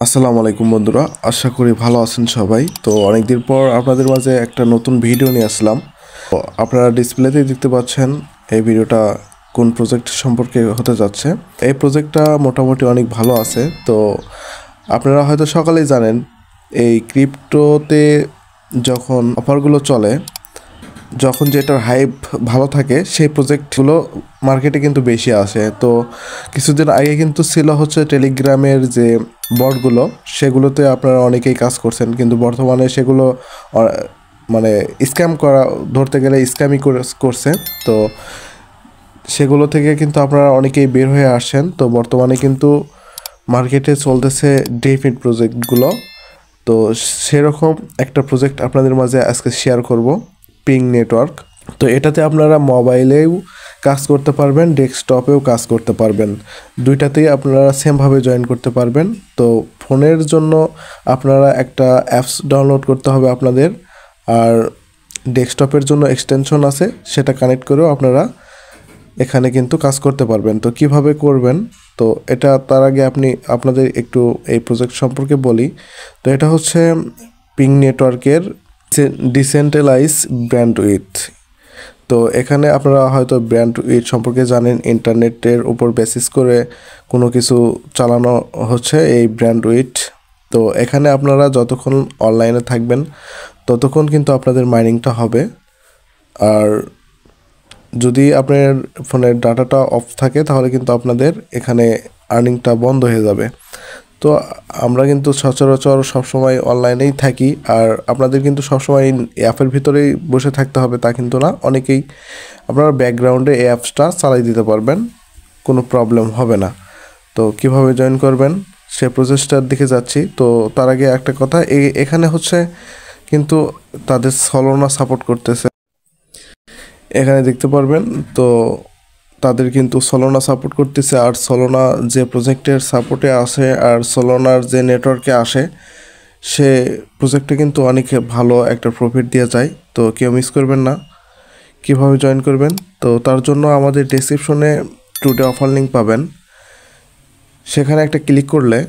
আসসালামু আলাইকুম বন্ধুরা, আশা করি ভালো আছেন সবাই। তো অনেকদিন পর আপনাদের মাঝে একটা নতুন ভিডিও নিয়ে আসলাম। তো আপনারা ডিসপ্লেতেই দেখতে পাচ্ছেন এই ভিডিওটা কোন প্রজেক্ট সম্পর্কে হতে যাচ্ছে। এই প্রজেক্টটা মোটামুটি অনেক ভালো আছে। তো আপনারা হয়তো সকালেই জানেন এই ক্রিপ্টোতে যখন অফারগুলো চলে, যখন যেটার হাইপ ভালো থাকে সেই প্রজেক্টগুলো মার্কেটে কিন্তু বেশি আসে। তো কিছুদিন আগে কিন্তু ছিল হচ্ছে টেলিগ্রামের যে বটগুলো, সেগুলোতে আপনারা অনেকেই কাজ করছেন, কিন্তু বর্তমানে সেগুলো মানে স্ক্যাম করা, ধরতে গেলে স্ক্যামই করছে। তো সেগুলো থেকে কিন্তু আপনারা অনেকেই বের হয়ে আসেন। তো বর্তমানে কিন্তু মার্কেটে চলতেছে ডেফিনিট প্রজেক্টগুলো। তো সেরকম একটা প্রজেক্ট আপনাদের মাঝে আজকে শেয়ার করব, পিং নেটওয়ার্ক। তো এটাতে আপনারা মোবাইলেও কাজ করতে পারবেন, ডেস্কটপেও কাজ করতে পারবেন, দুইটাতেই আপনারা সেমভাবে জয়েন করতে পারবেন। তো ফোনের জন্য আপনারা একটা অ্যাপস ডাউনলোড করতে হবে আপনাদের, আর ডেস্কটপের জন্য এক্সটেনশন আছে, সেটা কানেক্ট করেও আপনারা এখানে কিন্তু কাজ করতে পারবেন। তো কিভাবে করবেন, তো এটা তার আগে আপনাদের একটু এই প্রজেক্ট সম্পর্কে বলি। তো এটা হচ্ছে পিং নেটওয়ার্কের ডিসেন্ট্রালাইজ ব্যান্ডউইথ। তো এখানে আপনারা হয়তো ব্যান্ডউইথ সম্পর্কে জানেন, ইন্টারনেটের উপর বেসিস করে কোনো কিছু চালানো হচ্ছে এই ব্যান্ডউইথ। তো এখানে আপনারা যতক্ষণ অনলাইনে থাকবেন ততক্ষণ কিন্তু আপনাদের মাইনিংটা হবে, আর যদি আপনার ফোনের ডাটাটা অফ থাকে তাহলে কিন্তু আপনাদের এখানে আর্নিংটা বন্ধ হয়ে যাবে। তো আমরা কিন্তু সচরাচর সবসময় অনলাইনেই থাকি, আর আপনাদের কিন্তু সবসময় অ্যাপের ভিতরেই বসে থাকতে হবে তা কিন্তু না। অনেকেই আপনারা ব্যাকগ্রাউন্ডে এই অ্যাপসটা চালাই দিতে পারবেন, কোনো প্রবলেম হবে না। তো কিভাবে জয়েন করবেন সে প্রসেসটার দিকে যাচ্ছি। তো তার আগে একটা কথা, এখানে হচ্ছে কিন্তু তাদের সলোনা সাপোর্ট করতেছে, এখানে দেখতে পারবেন। তো তাদের কিন্তু সলোনা সাপোর্ট করতেছে, আর সলোনা যে প্রজেক্টের সাপোর্টে আসে আর সলোনার যে নেটওয়ার্কে আসে, সে প্রজেক্টে কিন্তু অনেক ভালো একটা প্রফিট দেওয়া যায়। তো কেউ মিস করবেন না। কীভাবে জয়েন করবেন, তো তার জন্য আমাদের ডেসক্রিপশনে টুডে অফার লিঙ্ক পাবেন, সেখানে একটা ক্লিক করলে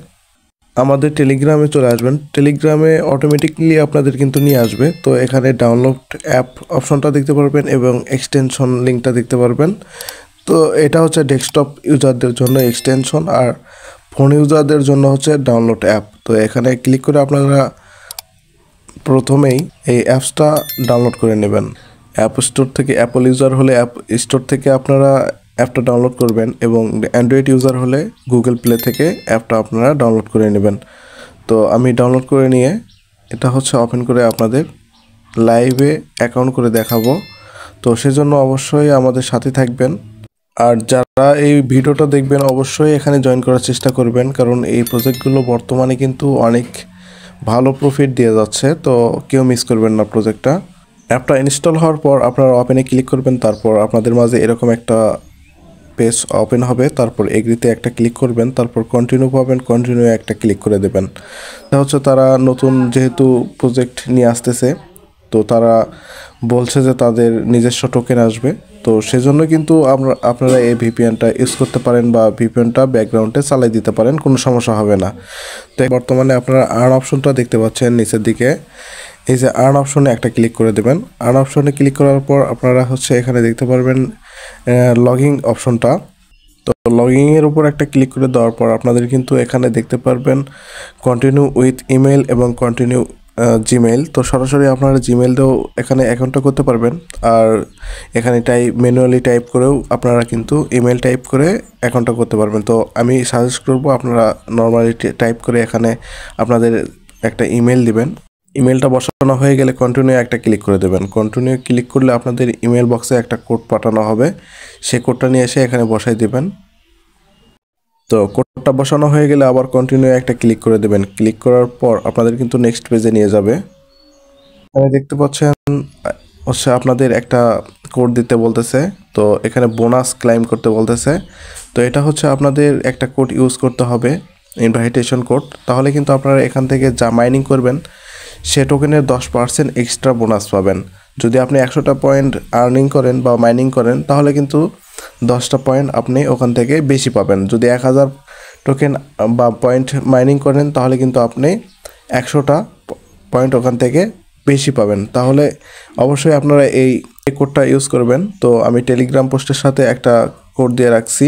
আমাদের টেলিগ্রামে চলে আসবেন। টেলিগ্রামে অটোমেটিকলি আপনাদের কিন্তু নিয়ে আসবে। তো এখানে ডাউনলোড অ্যাপ অপশনটা দেখতে পারবেন এবং এক্সটেনশন লিঙ্কটা দেখতে পারবেন। তো এটা হচ্ছে ডেস্কটপ ইউজারদের জন্য এক্সটেনশন, আর ফোন ইউজারদের জন্য হচ্ছে ডাউনলোড অ্যাপ। তো এখানে ক্লিক করে আপনারা প্রথমেই এই অ্যাপসটা ডাউনলোড করে নেবেন। অ্যাপ স্টোর থেকে, অ্যাপল ইউজার হলে অ্যাপ স্টোর থেকে আপনারা অ্যাপটা ডাউনলোড করবেন, এবং অ্যান্ড্রয়েড ইউজার হলে গুগল প্লে থেকে অ্যাপটা আপনারা ডাউনলোড করে নেবেন। তো আমি ডাউনলোড করে নিয়ে এটা হচ্ছে ওপেন করে আপনাদের লাইভে অ্যাকাউন্ট করে দেখাবো। তো সেজন্য অবশ্যই আমাদের সাথে থাকবেন, আর যারা এই ভিডিওটা দেখবেন অবশ্যই এখানে জয়েন করার চেষ্টা করবেন, কারণ এই প্রজেক্টগুলো বর্তমানে কিন্তু অনেক ভালো প্রফিট দিয়ে যাচ্ছে। তো কেউ মিস করবেন না প্রজেক্টটা। অ্যাপটা ইনস্টল হওয়ার পর আপনারা ওপেনে ক্লিক করবেন, তারপর আপনাদের মাঝে এরকম একটা পেজ ওপেন হবে, তারপর এগ্রিতে একটা ক্লিক করবেন, তারপর কন্টিনিউ পাবেন, কন্টিনিউ একটা ক্লিক করে দেবেন। এটা হচ্ছে তারা নতুন যেহেতু প্রজেক্ট নিয়ে আসতেছে, তো তারা বলছে যে তাদের নিজস্ব টোকেন আসবে। তো সেজন্য কিন্তু আপনারা এই ভিপিএনটা ইউজ করতে পারেন, বা ভিপিএনটা ব্যাকগ্রাউন্ডে চালাই দিতে পারেন, কোনো সমস্যা হবে না। তো বর্তমানে আপনারা আর্ন অপশনটা দেখতে পাচ্ছেন নিচের দিকে, এই যে আর্ন অপশনে একটা ক্লিক করে দেবেন। আর্ন অপশনে ক্লিক করার পর আপনারা হচ্ছে এখানে দেখতে পারবেন লগিং অপশনটা। তো লগিংয়ের উপর একটা ক্লিক করে দেওয়ার পর আপনাদের কিন্তু এখানে দেখতে পারবেন কন্টিনিউ উইথ ইমেল এবং কন্টিনিউ জিমেইল। তো সরাসরি আপনারা জিমেইল দিয়েও এখানে অ্যাকাউন্টটা করতে পারবেন, আর এখানে ম্যানুয়ালি টাইপ করেও আপনারা কিন্তু ইমেল টাইপ করে অ্যাকাউন্টটা করতে পারবেন। তো আমি সাজেস্ট করব আপনারা নর্মালি টাইপ করে এখানে আপনাদের একটা ইমেল দিবেন। ইমেলটা বসানো হয়ে গেলে কন্টিনিউ একটা ক্লিক করে দেবেন। কন্টিনিউ ক্লিক করলে আপনাদের ইমেল বক্সে একটা কোড পাঠানো হবে, সেই কোডটা নিয়ে এসে এখানে বসাই দেবেন। তো কোডটা বসানো হয়ে গেলে আবার কন্টিনিউ একটা ক্লিক করে দেবেন। ক্লিক করার পর আপনাদের কিন্তু নেক্সট পেজে নিয়ে যাবে। এখানে দেখতে পাচ্ছেন হচ্ছে আপনাদের একটা কোড দিতে বলতেছে, তো এখানে বোনাস ক্লাইম করতে বলতেছে। তো এটা হচ্ছে আপনাদের একটা কোড ইউজ করতে হবে, ইনভাইটেশন কোড। তাহলে কিন্তু আপনারা এখান থেকে যা মাইনিং করবেন সে টোকেনের 10% এক্সট্রা বোনাস পাবেন। যদি আপনি 100টা পয়েন্ট আর্নিং করেন বা মাইনিং করেন তাহলে কিন্তু 10টা পয়েন্ট আপনি ওখান থেকে বেশি পাবেন। যদি 1000 টোকেন বা পয়েন্ট মাইনিং করেন তাহলে কিন্তু আপনি 100টা পয়েন্ট ওখান থেকে বেশি পাবেন। তাহলে অবশ্যই আপনারা এই কোডটা ইউজ করবেন। তো আমি টেলিগ্রাম পোস্টের সাথে একটা কোড দিয়ে রাখছি,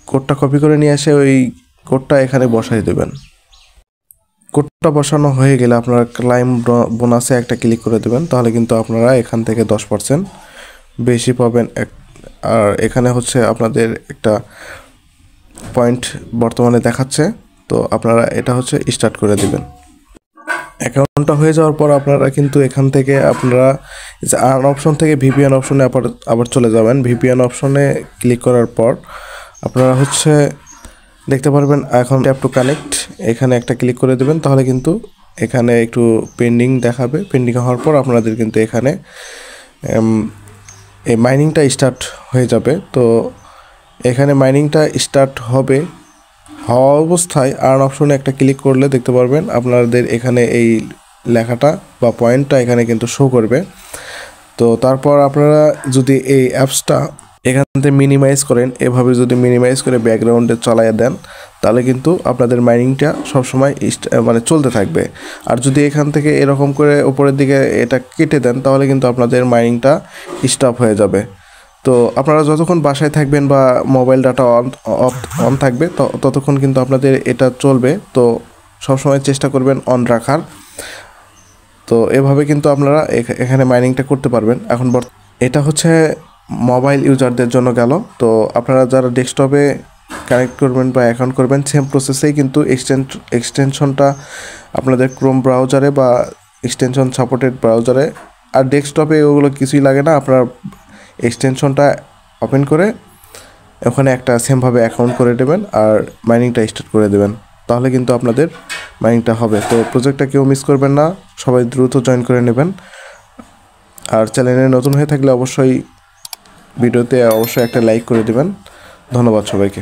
কোডটা কপি করে নিয়ে এসে ওই কোডটা এখানে বসাই দেবেন। কোডটা বসানো হয়ে গেলে আপনারা ক্লাইম বোনাসে একটা ক্লিক করে দেবেন, তাহলে কিন্তু আপনারা এখান থেকে 10% বেশি পাবেন। আর এখানে হচ্ছে আপনাদের একটা পয়েন্ট বর্তমানে দেখাচ্ছে, তো আপনারা এটা হচ্ছে স্টার্ট করে দিবেন। অ্যাকাউন্টটা হয়ে যাওয়ার পর আপনারা কিন্তু এখান থেকে আপনারা আর্ন অপশন থেকে ভিপিএন অপশনে আবার চলে যাবেন। ভিপিএন অপশনে ক্লিক করার পর আপনারা হচ্ছে দেখতে পারবেন এখন ট্যাপ টু কানেক্ট, এখানে একটা ক্লিক করে দেবেন, তাহলে কিন্তু এখানে একটু পেন্ডিং দেখাবে। পেন্ডিং হওয়ার পর আপনাদের কিন্তু এখানে এই মাইনিংটা স্টার্ট হয়ে যাবে। তো এখানে মাইনিংটা স্টার্ট হওয়া অবস্থায় আর্ন অপশনে একটা ক্লিক করলে দেখতে পারবেন আপনাদের এখানে এই লেখাটা বা পয়েন্টটা এখানে কিন্তু শো করবে। তো তারপর আপনারা যদি এই অ্যাপসটা এখান থেকে মিনিমাইজ করেন, এভাবে যদি মিনিমাইজ করে ব্যাকগ্রাউন্ডে চালিয়ে দেন তাহলে কিন্তু আপনাদের মাইনিংটা সবসময় মানে চলতে থাকবে। আর যদি এখান থেকে এরকম করে উপরের দিকে এটা কেটে দেন তাহলে কিন্তু আপনাদের মাইনিংটা স্টপ হয়ে যাবে। তো আপনারা যতক্ষণ বাসায় থাকবেন বা মোবাইল ডাটা অন থাকবে ততক্ষণ কিন্তু আপনাদের এটা চলবে। তো সবসময় চেষ্টা করবেন অন রাখার। তো এভাবে কিন্তু আপনারা এখানে মাইনিংটা করতে পারবেন। এখন এটা হচ্ছে মোবাইল ইউজারদের জন্য গেল। তো আপনারা যারা ডেস্কটপে কানেক্ট করবেন বা অ্যাকাউন্ট করবেন সেম প্রসেসেই কিন্তু এক্সটেনশনটা আপনাদের ক্রোম ব্রাউজারে বা এক্সটেনশন সাপোর্টেড ব্রাউজারে, আর ডেস্কটপে ওগুলো কিছুই লাগে না। আপনার এক্সটেনশনটা ওপেন করে ওখানে একটা সেমভাবে অ্যাকাউন্ট করে দেবেন আর মাইনিংটা স্টার্ট করে দেবেন, তাহলে কিন্তু আপনাদের মাইনিংটা হবে। তো প্রজেক্টটা কেউ মিস করবেন না, সবাই দ্রুত জয়েন করে নেবেন। আর চ্যানেলে নতুন হয়ে থাকলে অবশ্যই ভিডিওতে একটা লাইক করে দেবেন। ধন্যবাদ সবাইকে।